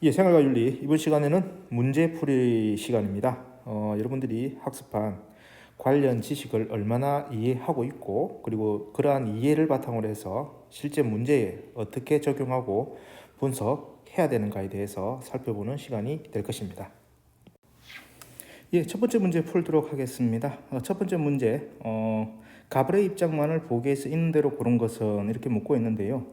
예, 생활과 윤리 이번 시간에는 문제풀이 시간입니다. 여러분들이 학습한 관련 지식을 얼마나 이해하고 있고 그리고 그러한 이해를 바탕으로 해서 실제 문제에 어떻게 적용하고 분석해야 되는가에 대해서 살펴보는 시간이 될 것입니다. 예, 첫 번째 문제 풀도록 하겠습니다. 첫 번째 문제, 가불의 입장만을 보기에서 있는 대로 고른 것은 이렇게 묻고 있는데요.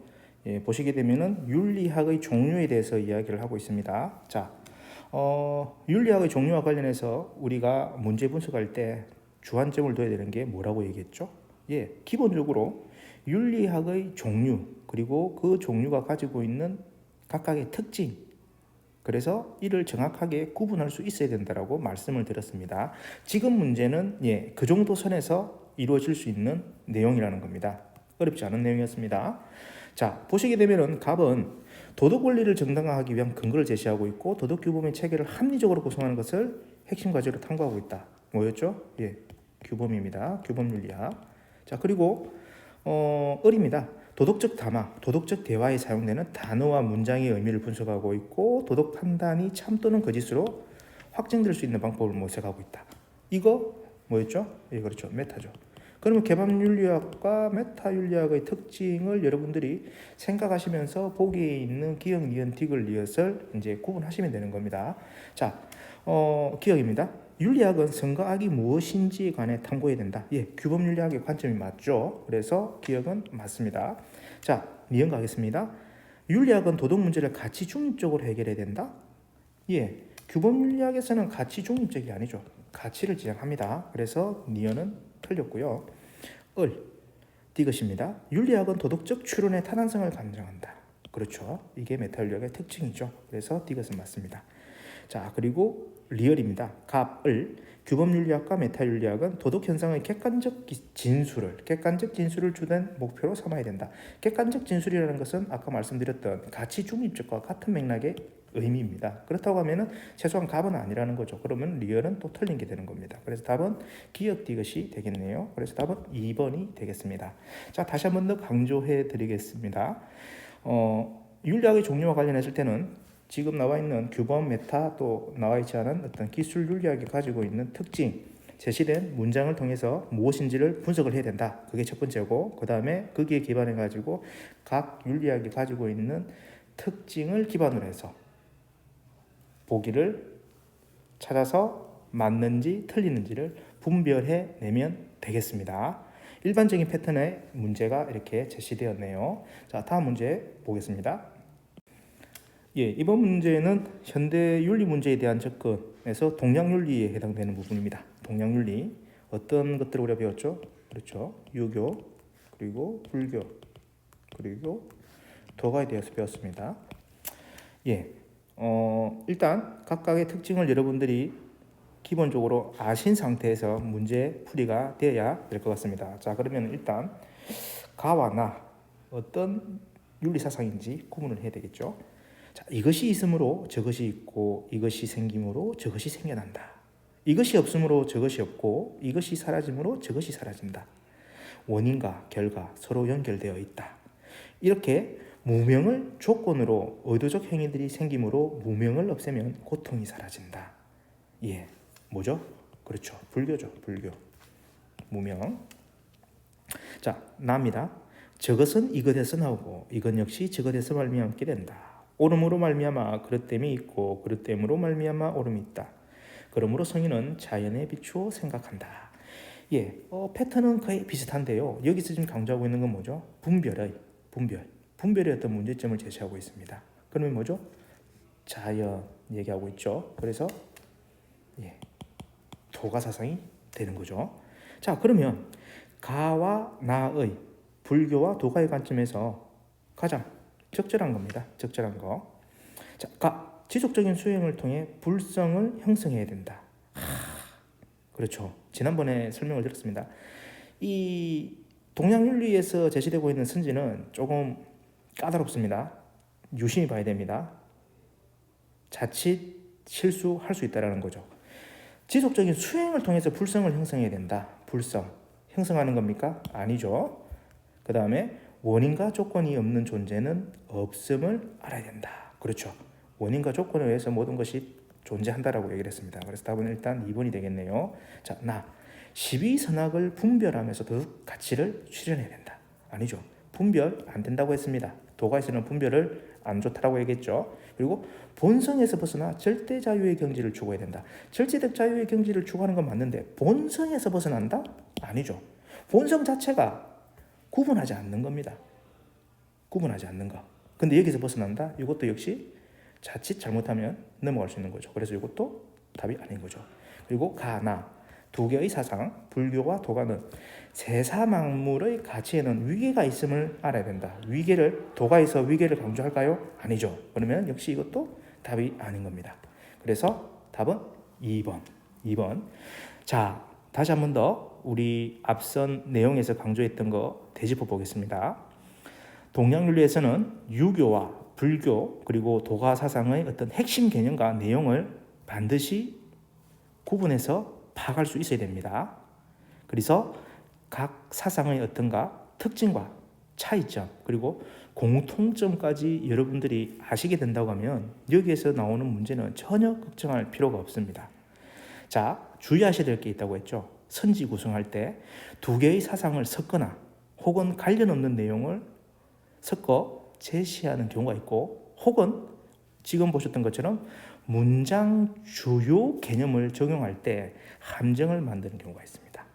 예, 보시게 되면은 윤리학의 종류에 대해서 이야기를 하고 있습니다. 자, 윤리학의 종류와 관련해서 우리가 문제 분석할 때 주안점을 둬야 되는 게 뭐라고 얘기했죠? 예, 기본적으로 윤리학의 종류 그리고 그 종류가 가지고 있는 각각의 특징, 그래서 이를 정확하게 구분할 수 있어야 된다라고 말씀을 드렸습니다. 지금 문제는 그 정도 선에서 이루어질 수 있는 내용이라는 겁니다. 어렵지 않은 내용이었습니다. 자, 보시게 되면은 갑은 도덕 원리를 정당화하기 위한 근거를 제시하고 있고 도덕 규범의 체계를 합리적으로 구성하는 것을 핵심 과제로 탐구하고 있다. 뭐였죠? 예, 규범입니다. 규범 윤리학. 자, 그리고 을입니다. 도덕적 담화, 도덕적 대화에 사용되는 단어와 문장의 의미를 분석하고 있고 도덕 판단이 참 또는 거짓으로 확정될 수 있는 방법을 모색하고 있다. 이거 뭐였죠? 예, 그렇죠. 메타죠. 그러면 개방윤리학과 메타윤리학의 특징을 여러분들이 생각하시면서 보기에 있는 기역, 니은, 딕을 이어서 이제 구분하시면 되는 겁니다. 자, 기억입니다. 윤리학은 선과 악이 무엇인지에 관해 탐구해야 된다. 예, 규범윤리학의 관점이 맞죠. 그래서 기억은 맞습니다. 자, 니은 가겠습니다. 윤리학은 도덕 문제를 가치 중립적으로 해결해야 된다. 예, 규범윤리학에서는 가치 중립적이 아니죠. 가치를 지향합니다. 그래서 니은은 틀렸고요. 디귿입니다. 윤리학은 도덕적 추론의 타당성을 관장한다. 그렇죠. 이게 메타윤리학의 특징이죠. 그래서 디귿은 맞습니다. 자, 그리고 리얼입니다. 규범윤리학과 메타윤리학은 도덕 현상의 객관적 진술을 주된 목표로 삼아야 된다. 객관적 진술이라는 것은 아까 말씀드렸던 가치 중립적과 같은 맥락의 의미입니다. 그렇다고 하면은 최소한 갑은 아니라는 거죠. 그러면 리얼은 또 틀린 게 되는 겁니다. 그래서 답은 기역 디귿이 되겠네요. 그래서 답은 2번이 되겠습니다. 자, 다시 한 번 더 강조해 드리겠습니다. 윤리학의 종류와 관련했을 때는 지금 나와 있는 규범, 메타 또 나와 있지 않은 어떤 기술 윤리학이 가지고 있는 특징, 제시된 문장을 통해서 무엇인지를 분석을 해야 된다. 그게 첫 번째고, 그 다음에 거기에 기반해 가지고 각 윤리학이 가지고 있는 특징을 기반으로 해서 보기를 찾아서 맞는지 틀리는지를 분별해 내면 되겠습니다. 일반적인 패턴의 문제가 이렇게 제시되었네요. 자, 다음 문제 보겠습니다. 예, 이번 문제는 현대 윤리 문제에 대한 접근에서 동양윤리에 해당되는 부분입니다. 동양윤리 어떤 것들을 우리가 배웠죠? 그렇죠. 유교 그리고 불교 그리고 도가에 대해서 배웠습니다. 예, 일단 각각의 특징을 여러분들이 기본적으로 아신 상태에서 문제 풀이가 되어야 될 것 같습니다. 자, 그러면 일단 가와 나 어떤 윤리 사상인지 구분을 해야 되겠죠. 자, 이것이 있으므로 저것이 있고 이것이 생김으로 저것이 생겨난다. 이것이 없으므로 저것이 없고 이것이 사라짐으로 저것이 사라진다. 원인과 결과 서로 연결되어 있다. 이렇게 무명을 조건으로 의도적 행위들이 생김으로 무명을 없애면 고통이 사라진다. 예, 뭐죠? 그렇죠. 불교죠. 불교. 무명. 자, 나입니다. 저것은 이것에서 나오고 이것 역시 저것에서 말미암게 된다. 오름으로 말미암아 그릇됨이 있고 그릇됨으로 말미암아 오름이 있다. 그러므로 성인은 자연에 비추어 생각한다. 예, 패턴은 거의 비슷한데요. 여기서 지금 강조하고 있는 건 뭐죠? 분별의 어떤 문제점을 제시하고 있습니다. 그러면 뭐죠? 자연 얘기하고 있죠. 그래서 도가 사상이 되는 거죠. 자, 그러면 가와 나의 불교와 도가의 관점에서 가장 적절한 겁니다. 적절한 거. 자, 지속적인 수행을 통해 불성을 형성해야 된다. 그렇죠. 지난번에 설명을 드렸습니다. 이 동양윤리에서 제시되고 있는 선지는 조금 까다롭습니다. 유심히 봐야 됩니다. 자칫 실수할 수 있다는 거죠. 지속적인 수행을 통해서 불성을 형성해야 된다. 불성. 형성하는 겁니까? 아니죠. 그 다음에 원인과 조건이 없는 존재는 없음을 알아야 된다. 그렇죠. 원인과 조건에 의해서 모든 것이 존재한다라고 얘기를 했습니다. 그래서 답은 일단 2번이 되겠네요. 자, 12선악을 분별하면서 더 가치를 출현해야 된다. 아니죠. 분별 안 된다고 했습니다. 도가에서는 분별을 안 좋다라고 얘기했죠. 그리고 본성에서 벗어나 절대 자유의 경지를 추구해야 된다. 절대적 자유의 경지를 추구하는 건 맞는데 본성에서 벗어난다? 아니죠. 본성 자체가 구분하지 않는 겁니다. 구분하지 않는 거. 근데 여기서 벗어난다? 이것도 역시 자칫 잘못하면 넘어갈 수 있는 거죠. 그래서 이것도 답이 아닌 거죠. 그리고 두 개의 사상, 불교와 도가는 세사만물의 가치에는 위계가 있음을 알아야 된다. 도가에서 위계를 강조할까요? 아니죠. 그러면 역시 이것도 답이 아닌 겁니다. 그래서 답은 2번. 자, 다시 한 번 더 우리 앞선 내용에서 강조했던 거 되짚어 보겠습니다. 동양윤리에서는 유교와 불교 그리고 도가 사상의 어떤 핵심 개념과 내용을 반드시 구분해서 파악할 수 있어야 됩니다. 그래서 각 사상의 특징과 차이점 그리고 공통점까지 여러분들이 아시게 된다고 하면 여기에서 나오는 문제는 전혀 걱정할 필요가 없습니다. 자, 주의하셔야 될 게 있다고 했죠. 선지 구성할 때 두 개의 사상을 섞거나 혹은 관련 없는 내용을 섞어 제시하는 경우가 있고 혹은 지금 보셨던 것처럼 문장 주요 개념을 적용할 때 함정을 만드는 경우가 있습니다.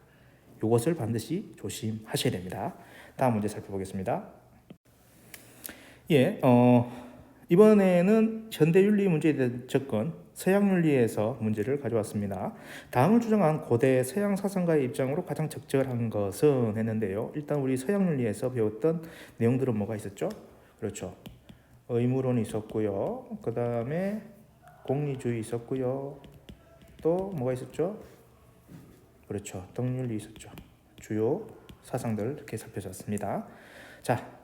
이것을 반드시 조심하셔야 됩니다. 다음 문제 살펴보겠습니다. 이번에는 현대윤리 문제에 대한 접근, 서양윤리에서 문제를 가져왔습니다. 다음을 주장한 고대 서양 사상가의 입장으로 가장 적절한 것은 했는데요. 일단 우리 서양윤리에서 배웠던 내용들은 뭐가 있었죠? 그렇죠. 의무론이 있었고요. 그 다음에 공리주의 있었고요. 또 뭐가 있었죠? 그렇죠. 덕윤리 있었죠. 주요 사상들 이렇게 살펴봤습니다. 자,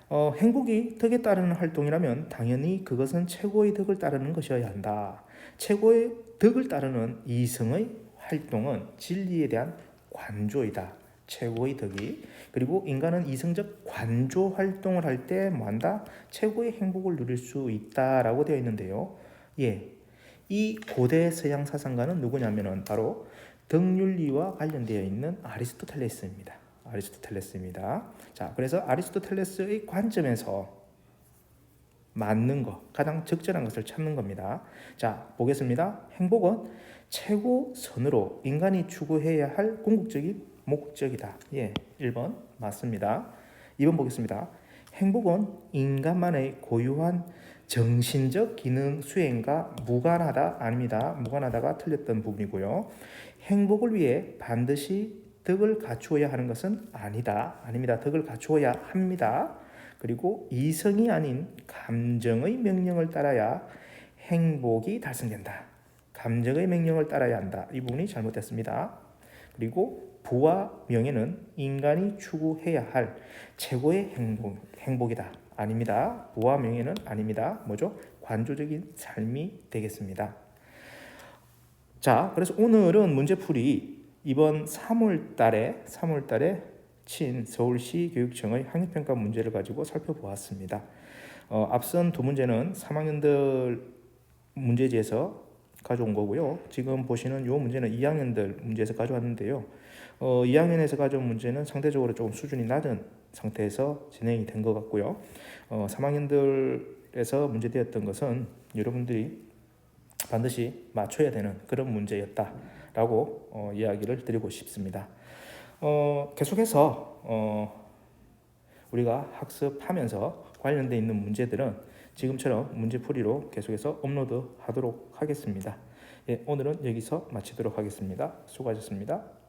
행복이 덕에 따르는 활동이라면 당연히 그것은 최고의 덕을 따르는 것이어야 한다. 최고의 덕을 따르는 이성의 활동은 진리에 대한 관조이다. 최고의 덕이. 그리고 인간은 이성적 관조 활동을 할 때 뭐한다? 최고의 행복을 누릴 수 있다라고 되어 있는데요. 이 고대 서양 사상가는 누구냐면은 바로 덕윤리와 관련되어 있는 아리스토텔레스입니다. 자, 그래서 아리스토텔레스의 관점에서 맞는 것, 가장 적절한 것을 찾는 겁니다. 자, 보겠습니다. 행복은 최고선으로 인간이 추구해야 할 궁극적인 목적이다. 1번 맞습니다. 2번 보겠습니다. 행복은 인간만의 고유한 정신적 기능 수행과 무관하다. 아닙니다. 무관하다가 틀렸던 부분이고요. 행복을 위해 반드시 덕을 갖추어야 하는 것은 아닙니다. 덕을 갖추어야 합니다. 그리고 이성이 아닌 감정의 명령을 따라야 행복이 달성된다. 감정의 명령을 따라야 한다. 이 부분이 잘못됐습니다. 그리고 부와 명예는 인간이 추구해야 할 최고의 행복이다. 아닙니다. 부와 명예는 아닙니다. 뭐죠? 관조적인 삶이 되겠습니다. 자, 그래서 오늘은 문제풀이 이번 3월달에 친 서울시 교육청의 학력평가 문제를 가지고 살펴보았습니다. 앞선 두 문제는 3학년들 문제지에서 가져온 거고요. 지금 보시는 이 문제는 2학년들 문제에서 가져왔는데요. 2학년에서 가져온 문제는 상대적으로 조금 수준이 낮은 상태에서 진행이 된 것 같고요. 3학년들에서 문제되었던 것은 여러분들이 반드시 맞춰야 되는 그런 문제였다라고 이야기를 드리고 싶습니다. 계속해서 우리가 학습하면서 관련되어 있는 문제들은 지금처럼 문제풀이로 계속해서 업로드하도록 하겠습니다. 오늘은 여기서 마치도록 하겠습니다. 수고하셨습니다.